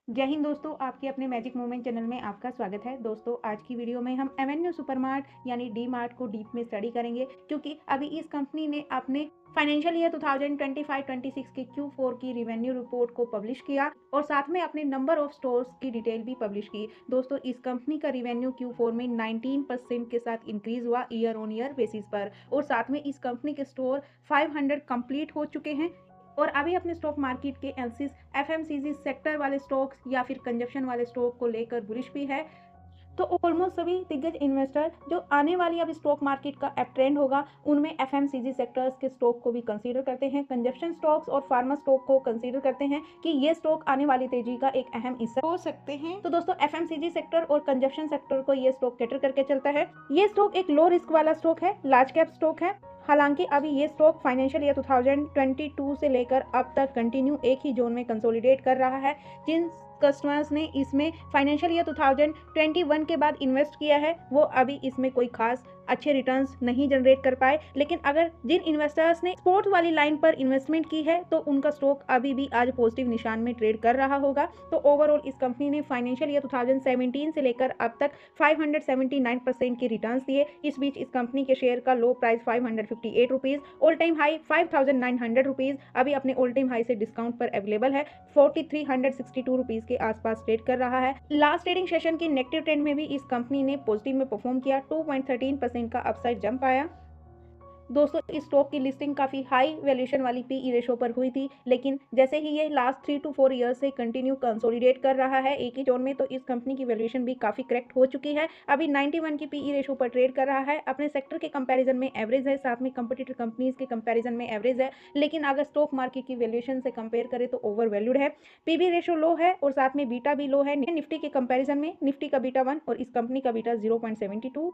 जय हिंद दोस्तों, आपके अपने मैजिक मोमेंट चैनल में आपका स्वागत है। दोस्तों, आज की वीडियो में हम एवेन्यू सुपरमार्ट यानी डी मार्ट को डीप में स्टडी करेंगे, क्योंकि अभी इस कंपनी ने अपने फाइनेंशियल ईयर 2025-26 के Q4 की रिवेन्यू रिपोर्ट को पब्लिश किया और साथ में अपने नंबर ऑफ स्टोर्स की डिटेल भी पब्लिश की। दोस्तों, इस कंपनी का रिवेन्यू Q4 में 19% के साथ इंक्रीज हुआ ईयर ऑन ईयर बेसिस पर, और साथ में इस कंपनी के स्टोर 500 कंप्लीट हो चुके हैं और अभी अपने स्टॉक मार्केट के एनालिसिस एफएमसीजी सेक्टर वाले स्टॉक्स या फिर कंजप्शन वाले स्टॉक को लेकर बुलिश भी है। तो ऑलमोस्ट सभी दिग्गज इन्वेस्टर जो आने वाली अब स्टॉक मार्केट का अप ट्रेंड होगा, उनमें एफएमसीजी सेक्टर्स के स्टॉक को भी कंसीडर करते हैं, कंजप्शन स्टॉक्स और फार्मा स्टॉक को कंसीडर करते हैं कि ये स्टॉक आने वाली तेजी का एक अहम हिस्सा हो सकते हैं। तो दोस्तों, एफएमसीजी सेक्टर और कंजप्शन सेक्टर को ये स्टॉक कैटर करके चलता है। ये स्टॉक एक लो रिस्क वाला स्टॉक है, लार्ज कैप स्टॉक है। हालांकि अभी ये स्टॉक फाइनेंशियल ईयर 2022 से लेकर अब तक कंटिन्यू एक ही जोन में कंसोलिडेट कर रहा है। जिन कस्टमर्स ने इसमें फाइनेंशियल ईयर 2021 के बाद इन्वेस्ट किया है, वो अभी इसमें कोई खास अच्छे रिटर्न्स नहीं जनरेट कर पाए, लेकिन अगर जिन इन्वेस्टर्स ने स्पोर्ट्स वाली लाइन पर इन्वेस्टमेंट की है तो उनका स्टॉक अभी भी आज पॉजिटिव निशान में ट्रेड कर रहा होगा। तो ओवरऑल इस कंपनी ने फाइनेंशियल ईयर 2017 से लेकर अब तक 579% के रिटर्न्स दिए। इस बीच इस कंपनी के शेयर का लो price 558 rupees, all time high 5900 rupees अभी अपने ऑल टाइम हाई से डिस्काउंट पर अवेलेबल है। 4362 रुपीज के आसपास ट्रेड कर रहा है। लास्ट ट्रेडिंग सेशन की नेगेटिव ट्रेंड में भी इस कंपनी ने पॉजिटिव में परफॉर्म किया, 2.13% का अपसाइड जंप आया। दोस्तों, इस स्टॉक की लिस्टिंग काफ़ी हाई वैल्यूएशन वाली पीई रेशो पर हुई थी, लेकिन जैसे ही ये लास्ट 3 to 4 ईयर से कंटिन्यू कंसोलिडेट कर रहा है एक ही जोन में, तो इस कंपनी की वैल्यूएशन भी काफ़ी करेक्ट हो चुकी है। अभी 91 की पीई रेशो पर ट्रेड कर रहा है, अपने सेक्टर के कंपैरिजन में एवरेज है, साथ में कंपटीटर कंपनीज के कंपैरिजन में एवरेज है, लेकिन अगर स्टॉक मार्केट की वैल्यूएशन से कंपेयर करें तो ओवर वैल्यूड है। पीबी रेशो लो है और साथ में बीटा भी लो है। निफ्टी के कंपैरिजन में निफ्टी का बीटा 1 और इस कंपनी का बीटा 0.72।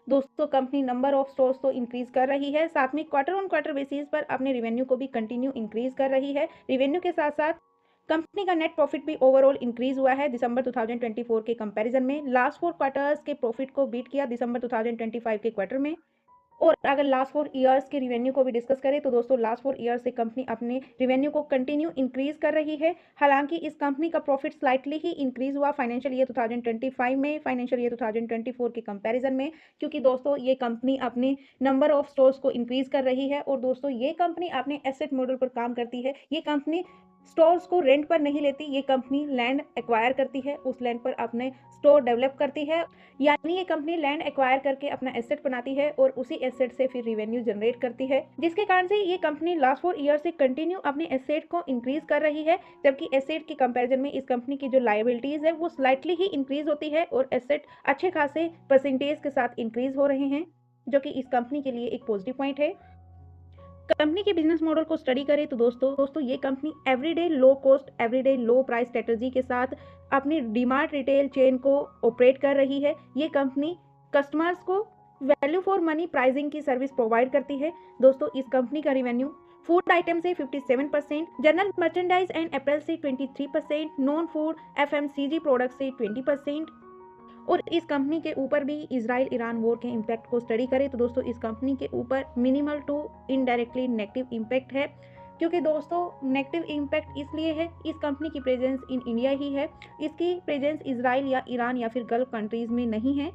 दोस्तों, कंपनी नंबर ऑफ स्टोर्स तो इंक्रीज कर रही है, साथ में क्वार्टर ऑन क्वार्टर बेसिस पर अपने रेवेन्यू को भी कंटिन्यू इंक्रीज कर रही है। रेवेन्यू के साथ साथ कंपनी का नेट प्रॉफिट भी ओवरऑल इंक्रीज हुआ है दिसंबर 2024 के कंपैरिजन में। लास्ट 4 क्वार्टर्स के प्रॉफिट को बीट किया दिसंबर 2025 के क्वार्टर में। और अगर लास्ट 4 ईयर्स के रिवेन्यू को भी डिस्कस करें तो दोस्तों, लास्ट 4 ईयर्स से कंपनी अपने रिवेन्यू को कंटिन्यू इंक्रीज कर रही है। हालांकि इस कंपनी का प्रॉफिट स्लाइटली ही इंक्रीज हुआ फाइनेंशियल ईयर 2025 में फाइनेंशियल ईयर 2024 के कंपैरिजन में, क्योंकि दोस्तों ये कंपनी अपने नंबर ऑफ स्टोर्स को इंक्रीज कर रही है। और दोस्तों, ये कंपनी अपने एसेट मॉडल पर काम करती है। ये कंपनी स्टोर्स को रेंट पर नहीं लेती, ये कंपनी लैंड एक्वायर करती है, उस लैंड पर अपने स्टोर डेवलप करती है। यानी ये कंपनी लैंड एक्वायर करके अपना एसेट बनाती है और उसी एसेट से फिर रेवेन्यू जनरेट करती है, जिसके कारण से ये कंपनी लास्ट 4 ईयर से कंटिन्यू अपने एसेट को इंक्रीज कर रही है। जबकि एसेट के कंपैरिजन में इस कंपनी की जो लायबिलिटीज है वो स्लाइटली ही इंक्रीज होती है और एसेट अच्छे खासे परसेंटेज के साथ इंक्रीज हो रहे हैं, जो कि इस कंपनी के लिए एक पॉजिटिव पॉइंट है। कंपनी के बिजनेस मॉडल को स्टडी करें तो दोस्तों ये company everyday low cost everyday लो प्राइस स्ट्रेटजी के साथ अपनी डीमार्ट रिटेल चेन को ऑपरेट कर रही है। ये कंपनी कस्टमर्स को वैल्यू फॉर मनी प्राइसिंग की सर्विस प्रोवाइड करती है। दोस्तों, इस कंपनी का रिवेन्यू फूड आइटम से 57%, जनरल मर्चेंडाइज एंड अप्रैल से 23%, नॉन फूड एफएमसीजी प्रोडक्ट से 20%। और इस कंपनी के ऊपर भी इजराइल ईरान वॉर के इम्पैक्ट को स्टडी करें तो दोस्तों, इस कंपनी के ऊपर minimal to indirectly negative impact है। क्योंकि दोस्तों, नेगेटिव इम्पैक्ट इसलिए है, इस कंपनी की प्रेजेंस इन इंडिया ही है, इसकी प्रेजेंस इजराइल या ईरान या फिर गल्फ कंट्रीज में नहीं है।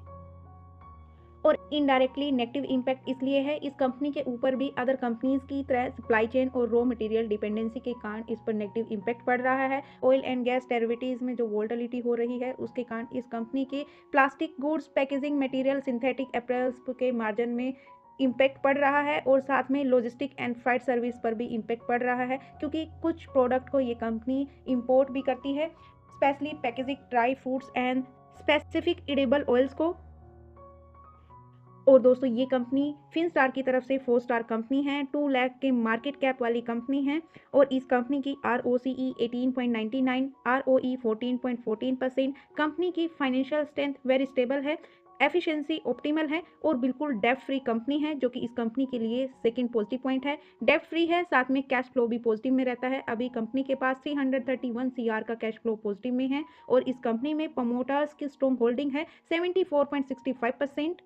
और इनडायरेक्टली नेगेटिव इम्पैक्ट इसलिए है, इस कंपनी के ऊपर भी अदर कंपनीज की तरह सप्लाई चेन और रॉ मटेरियल डिपेंडेंसी के कारण इस पर नेगेटिव इम्पैक्ट पड़ रहा है। ऑयल एंड गैस डेरिवेटिव्स में जो वोलेटिलिटी हो रही है उसके कारण इस कंपनी के plastic goods packaging material synthetic apparels के मार्जिन में इम्पैक्ट पड़ रहा है। और साथ में लॉजिस्टिक एंड फ्राइट सर्विस पर भी इम्पैक्ट पड़ रहा है, क्योंकि कुछ प्रोडक्ट को ये कंपनी इम्पोर्ट भी करती है, specially packaging dry fruits and specific edible oils को। और दोस्तों, ये कंपनी फिनस्टार की तरफ से 4 स्टार कंपनी है, 2 लाख के मार्केट कैप वाली कंपनी है। और इस कंपनी की ROCE 18.99, ROE 14.14%। कंपनी की फाइनेंशियल स्ट्रेंथ वेरी स्टेबल है, एफिशिएंसी ऑप्टिमल है और बिल्कुल डेब्ट फ्री कंपनी है, जो कि इस कंपनी के लिए सेकंड पॉजिटिव पॉइंट है। डेब्ट फ्री है, साथ में कैश फ्लो भी पॉजिटिव में रहता है। अभी कंपनी के पास 331 CR का कैश फ्लो पॉजिटिव में है। और इस कंपनी में प्रमोटर्स की स्ट्रॉन्ग होल्डिंग है 74.65%।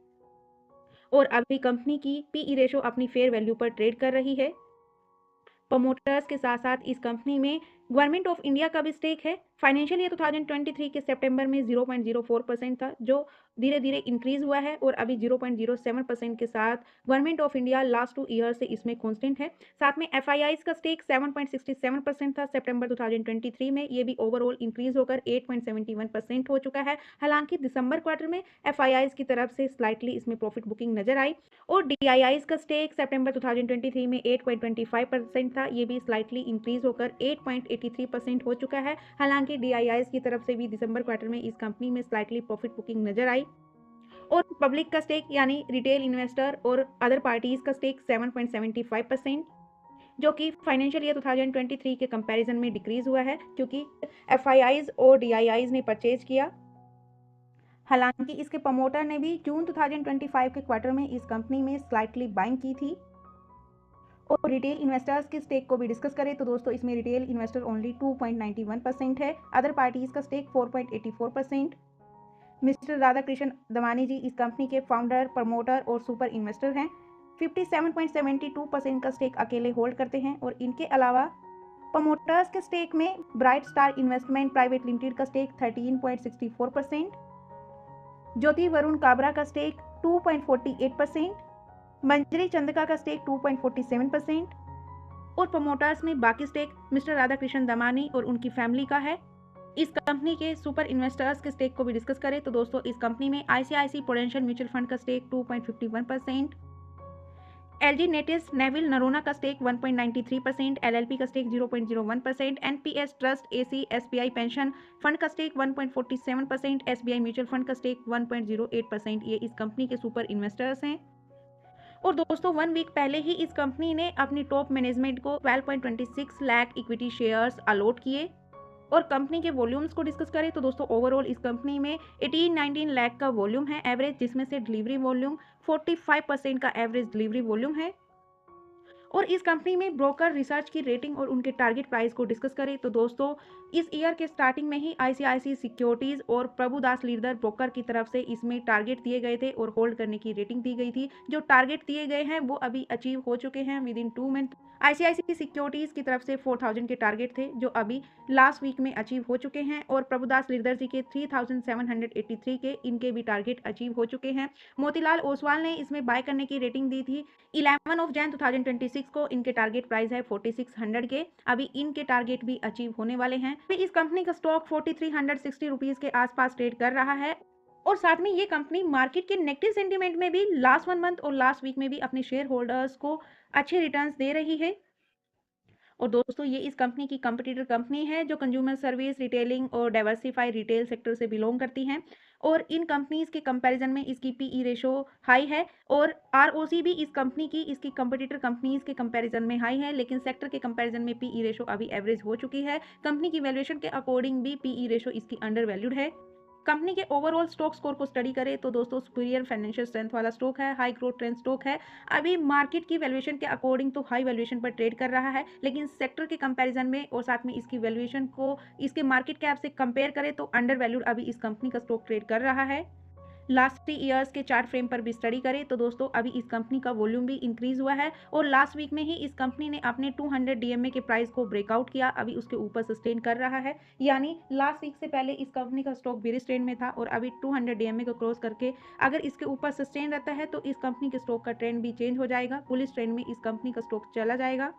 और अभी कंपनी की पीई रेशो अपनी फेयर वैल्यू पर ट्रेड कर रही है। प्रमोटर्स के साथ साथ इस कंपनी में गवर्नमेंट ऑफ इंडिया का भी स्टेक है। फाइनेंशियल ईयर 2023 के सितंबर में 0.04% था, जो धीरे धीरे इंक्रीज हुआ है और अभी 0.07% के साथ government of India last 2 year से इसमें कांस्टेंट है। साथ में एफआईआईज का स्टेक 7.67% था सितंबर 2023 में, ये भी ओवरऑल इंक्रीज होकर 8.71% हो चुका है। हालांकि दिसंबर क्वार्टर में एफआईआईज की तरफ से स्लाइटली इसमें प्रॉफिट बुकिंग नजर आई और डीआईआईज का स्टेक सितंबर 2023 में 8.25% था, ये भी स्लाइटली इंक्रीज होकर 8.83% हो चुका है। हालांकि डीआईआईज की तरफ से भी दिसंबर क्वार्टर में इस कंपनी में स्लाइटली प्रॉफिट बुकिंग नजर आई और पब्लिक का स्टेक यानी रिटेल इन्वेस्टर और अदर पार्टीज का स्टेक 7.75%, जो कि फाइनेंशियल ईयर 2023 के कंपैरिजन में डिक्रीज हुआ है क्योंकि एफआईआईज और डीआईआईज ने परचेज किया। हालांकि इसके प्रमोटर ने भी जून 2025 के क्वार्टर में इस कंपनी में स्लाइटली बाइंग की थी। और रिटेल इन्वेस्टर्स के स्टेक को भी डिस्कस करें तो दोस्तों इसमें रिटेल इन्वेस्टर ओनली 2.91% है, अदर पार्टीज का स्टेक 4.84%। मिस्टर राधाकृष्ण दमानी जी इस कंपनी के फाउंडर, प्रमोटर और सुपर इन्वेस्टर हैं। 57.72% का स्टेक अकेले होल्ड करते हैं और इनके अलावा प्रमोटर्स के स्टेक में bright star investment private limited का स्टेक 13.64%, ज्योति वरुण काबरा का स्टेक 2.48%, मंजरी चंद्रिका का स्टेक 2.47% और प्रमोटर्स में बाकी स्टेक मिस्टर राधाकृष्ण दमानी और उनकी फैमिली का है। इस कंपनी के सुपर इन्वेस्टर्स के स्टेक को भी डिस्कस करें तो दोस्तों इस कंपनी में आईसीआईसी प्रूडेंशियल म्यूचुअल फंड का स्टेक 2.51%, एलजी नेटिस नेविल नरोना का स्टेक 1.93%, एलएलपी का stake 0.01%, NPS trust AC SBI pension fund का स्टेक 1.47%, एसबीआई म्यूचुअल फंड का स्टेक 1.08%। ये इस कंपनी के सुपर इन्वेस्टर्स हैं। और दोस्तों 1 वीक पहले ही इस कंपनी ने अपनी टॉप मैनेजमेंट को 12.26 लाख इक्विटी शेयर्स अलॉट किए। और कंपनी के वॉल्यूम्स को डिस्कस करें तो दोस्तों ओवरऑल इस कंपनी में 18-19 लाख का वॉल्यूम है एवरेज, जिसमें से डिलीवरी वॉल्यूम 45% का एवरेज डिलीवरी वॉल्यूम है। और इस कंपनी में ब्रोकर रिसर्च की रेटिंग और उनके टारगेट प्राइस को डिस्कस करें तो दोस्तों इस ईयर के स्टार्टिंग में ही आईसीआईसी सिक्योरिटीज और प्रभुदास लीडर ब्रोकर की तरफ से इसमें टारगेट दिए गए थे और होल्ड करने की रेटिंग दी गई थी। जो टारगेट दिए गए हैं वो अभी अचीव हो चुके हैं with in 2 month. ICICI securities की तरफ से 4000 के टारगेट थे जो अभी लास्ट वीक में अचीव हो चुके हैं और प्रभुदास लीडर जी के 3783 के इनके भी टारगेट अचीव हो चुके हैं। मोतीलाल ओसवाल ने इसमें बाय करने की रेटिंग दी थी 11 ऑफ जैन 2026 को, इनके टारगेट प्राइस है 4600 के, अभी इनके टारगेट भी अचीव होने वाले हैं। इस कंपनी का स्टॉक 4360 रुपीज के आसपास ट्रेड कर रहा है और साथ में ये कंपनी मार्केट के नेगेटिव सेंटीमेंट में भी लास्ट 1 मंथ और लास्ट वीक में भी अपने शेयर होल्डर्स को अच्छे रिटर्न्स दे रही है। और दोस्तों ये इस कंपनी की कंपटीटर कंपनी है जो कंज्यूमर सर्विस, रिटेलिंग और डाइवर्सिफाइड रिटेल सेक्टर से बिलोंग करती हैं और इन कंपनीज के कंपैरिजन में इसकी पीई रेशो हाई है और आरओसी भी इस कंपनी की इसकी कंपटीटर कंपनीज के कंपैरिजन में हाई है, लेकिन सेक्टर के कंपैरिजन में पीई रेशो अभी एवरेज हो चुकी है। कंपनी की वैल्यूएशन के अकॉर्डिंग भी पीई रेशो इसकी अंडर वैल्यूड है। कंपनी के ओवरऑल स्टॉक स्कोर को स्टडी करें तो दोस्तों सुपीरियर फाइनेंशियल स्ट्रेंथ वाला स्टॉक है, हाई ग्रोथ ट्रेंड स्टॉक है, अभी मार्केट की वैल्यूएशन के अकॉर्डिंग तो हाई वैल्यूएशन पर ट्रेड कर रहा है, लेकिन सेक्टर के कंपैरिजन में और साथ में इसकी वैल्यूएशन को इसके मार्केट कैप से कंपेयर करें तो अंडर वैल्यूड अभी इस कंपनी का स्टॉक ट्रेड कर रहा है। लास्ट 3 ईयर्स के चार्ट फ्रेम पर भी स्टडी करें तो दोस्तों अभी इस कंपनी का वॉल्यूम भी इंक्रीज हुआ है और लास्ट वीक में ही इस कंपनी ने अपने 200 डीएमए के प्राइस को ब्रेकआउट किया, अभी उसके ऊपर सस्टेन कर रहा है। यानी लास्ट वीक से पहले इस कंपनी का स्टॉक बेरिश ट्रेंड में था और अभी 200 डीएमए को क्रॉस करके अगर इसके ऊपर सस्टेन रहता है तो इस कंपनी के स्टॉक का ट्रेंड भी चेंज हो जाएगा, बुलिश ट्रेंड में इस कंपनी का स्टॉक चला जाएगा।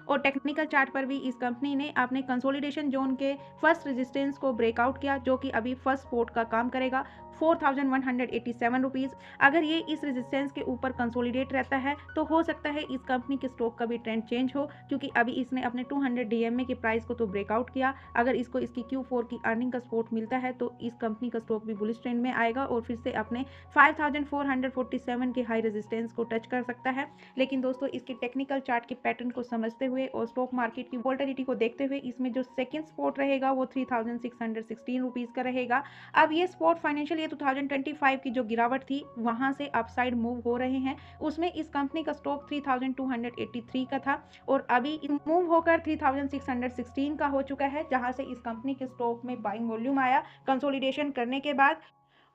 और टेक्निकल चार्ट पर भी इस कंपनी ने अपने कंसोलिडेशन जोन के फर्स्ट रेजिस्टेंस को ब्रेकआउट किया जो कि अभी फर्स्ट सपोर्ट का काम करेगा 4187 रुपीज़। अगर ये इस रेजिस्टेंस के ऊपर कंसोलिडेट रहता है तो हो सकता है इस कंपनी के स्टॉक का भी ट्रेंड चेंज हो, क्योंकि अभी इसने अपने 200 डीएमए के प्राइस को तो ब्रेकआउट किया। अगर इसको इसकी Q4 की अर्निंग का सपोर्ट मिलता है तो इस कंपनी का स्टॉक भी बुलिश ट्रेंड में आएगा और फिर से अपने 5447 के हाई रेजिस्टेंस को टच कर सकता है। लेकिन दोस्तों इसके टेक्निकल चार्ट के पैटर्न को समझते हुए और स्टॉक मार्केट की वोलेटिलिटी को देखते हुए इसमें जो सेकंड सपोर्ट रहेगा वो 3616 रुपीज़ का रहेगा। अब ये सपोर्ट फाइनेंशियल ईयर 2025 की जो गिरावट थी वहां से अपसाइड मूव हो रहे हैं, उसमें इस कंपनी का स्टॉक 3283 का था और अभी मूव होकर 3616 का हो चुका है, जहां से इस कंपनी के स्टॉक में बाइंग वॉल्यूम आया कंसोलिडेशन करने के बाद।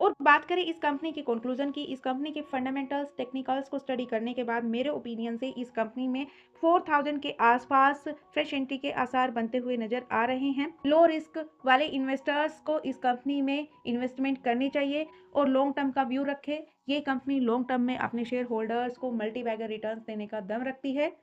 और बात करें इस कंपनी के कंक्लूजन की, इस कंपनी के फंडामेंटल्स, टेक्निकल्स को स्टडी करने के बाद मेरे ओपिनियन से इस कंपनी में 4000 के आसपास फ्रेश एंट्री के आसार बनते हुए नजर आ रहे हैं। लो रिस्क वाले इन्वेस्टर्स को इस कंपनी में इन्वेस्टमेंट करनी चाहिए और लॉन्ग टर्म का व्यू रखे। ये कंपनी लॉन्ग टर्म में अपने शेयर होल्डर्स को मल्टी बैगर रिटर्न्स देने का दम रखती है।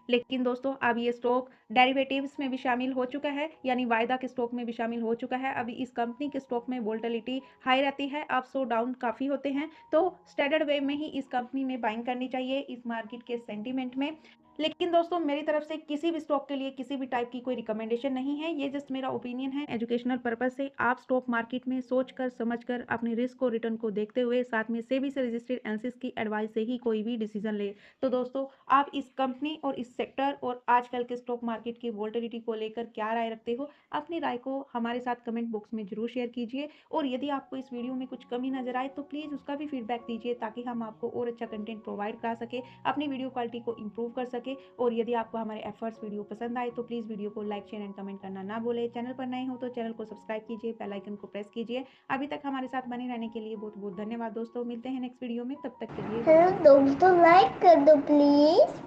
लेकिन दोस्तों अब ये स्टॉक डेरिवेटिव्स में भी शामिल हो चुका है, यानी वायदा के स्टॉक में भी शामिल हो चुका है। अभी इस कंपनी के स्टॉक में वोलेटिलिटी हाई रहती है, अप्स और डाउन काफ़ी होते हैं, तो स्टैंडर्ड वे में ही इस कंपनी में बाइंग करनी चाहिए इस मार्केट के सेंटीमेंट में। लेकिन दोस्तों मेरी तरफ से किसी भी स्टॉक के लिए किसी भी टाइप की कोई रिकमेंडेशन नहीं है, ये जस्ट मेरा ओपिनियन है। एजुकेशनल पर्पज से आप स्टॉक मार्केट में सोच कर समझ कर अपने रिस्क और रिटर्न को देखते हुए साथ में सेबी से रजिस्टर्ड एनालिसिस की एडवाइस से ही कोई भी डिसीजन ले। तो दोस्तों आप इस कंपनी और इस सेक्टर और आजकल के स्टॉक मार्केट की वोलेटिलिटी को लेकर क्या राय रखते हो? अपनी राय को हमारे साथ कमेंट बॉक्स में जरूर शेयर कीजिए और यदि आपको इस वीडियो में कुछ कमी नजर आए तो प्लीज़ उसका भी फीडबैक दीजिए ताकि हम आपको और अच्छा कंटेंट प्रोवाइड करा सके, अपनी वीडियो क्वालिटी को इंप्रूव कर सके। और यदि आपको हमारे एफर्ट्स वीडियो पसंद आए तो प्लीज़ वीडियो को लाइक शेयर एंड कमेंट करना ना भूलें। चैनल पर नए हो तो चैनल को सब्सक्राइब कीजिए, बेल आइकन को प्रेस कीजिए। अभी तक हमारे साथ बने रहने के लिए बहुत बहुत धन्यवाद दोस्तों। मिलते हैं नेक्स्ट वीडियो में, तब तक के लिए हेलो दोस्तों, लाइक कर दो प्लीज।